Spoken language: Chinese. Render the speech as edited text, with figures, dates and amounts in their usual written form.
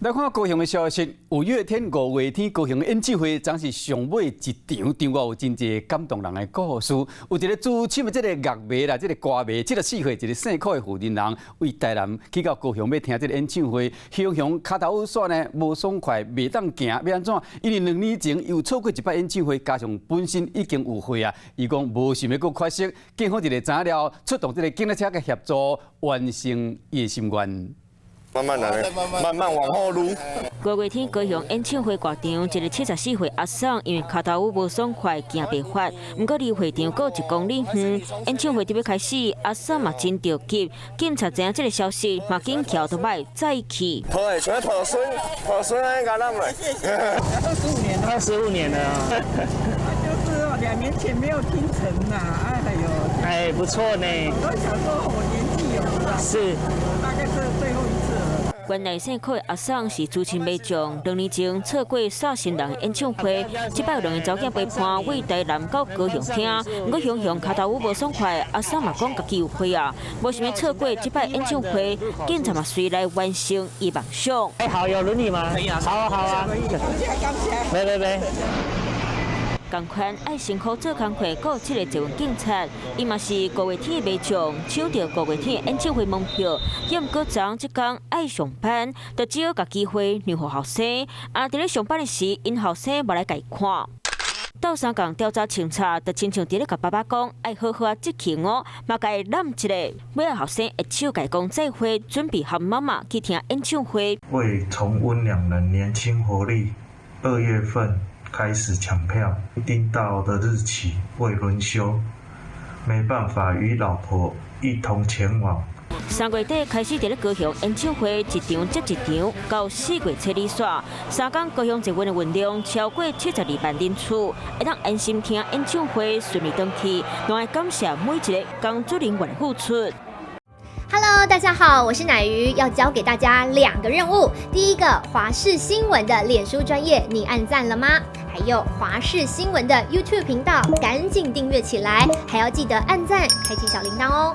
来看高雄的消息，五月天5月天高雄演唱会总是上尾一场，场外有真侪感动人的故事。有一个资深的这个乐迷啦，这个歌迷，74岁一个姓柯的负责人，为台南去到高雄要听这个演唱会，形容脚头线呢无爽快，袂当行，要安怎？因为2年前又错过一摆演唱会，加上本身已经有会啊，伊讲无想要搁缺席，幸好一个知了，出动这个警车嘅协助，完成伊的心愿。 慢慢来，慢慢往后撸。5月天高雄演唱会广场，一个74岁阿桑因为脚头无爽快，行袂发。不过离会场过1公里远，演唱会就要开始，阿桑嘛真着急。警察知影这个消息，嘛紧桥倒摆再去。抱孙安甲咱来。25年了啊。就是2年前没有听成呐，哎，不错呢。我想说，我年纪有了，是，大概是最后一次了。 原来姓柯的阿桑是资深迷将，2年前错过煞新人演唱会，这摆有2个条件陪伴为台南到高雄听，不过雄脚头无爽快，阿桑嘛讲家己有会啊，无想要错过这摆演唱会，警察嘛随来完成伊梦想。哎，好，有轮椅吗？好啊，好啊。没。 同款爱辛苦做工课，还有这个一位警察，伊嘛是5月天的迷将，抢到5月天的演唱会门票。也毋过昨这天爱上班，就只好把机会让予后生。啊，伫咧上班的时，因后生无来家看。斗相共调查清查，就亲像伫咧甲爸爸讲，爱好好啊积气哦，嘛甲伊揽一个，尾仔后生一手甲伊讲再会，准备和妈妈去听演唱会。为重温两人年轻活力，2月份。 开始抢票，订到的日期未轮休，没办法与老婆一同前往。3月底开始伫咧高雄演唱会，一场接一场，到4月初二煞，3天高雄坐运的运量超过72万人次，会当安心听演唱会，顺利登去，拢爱感谢每一个工作人员的付出。 Hello， 大家好，我是乃瑜，要教给大家2个任务。第一个，华视新闻的脸书专页，你按赞了吗？还有华视新闻的 YouTube 频道，赶紧订阅起来，还要记得按赞，开启小铃铛哦。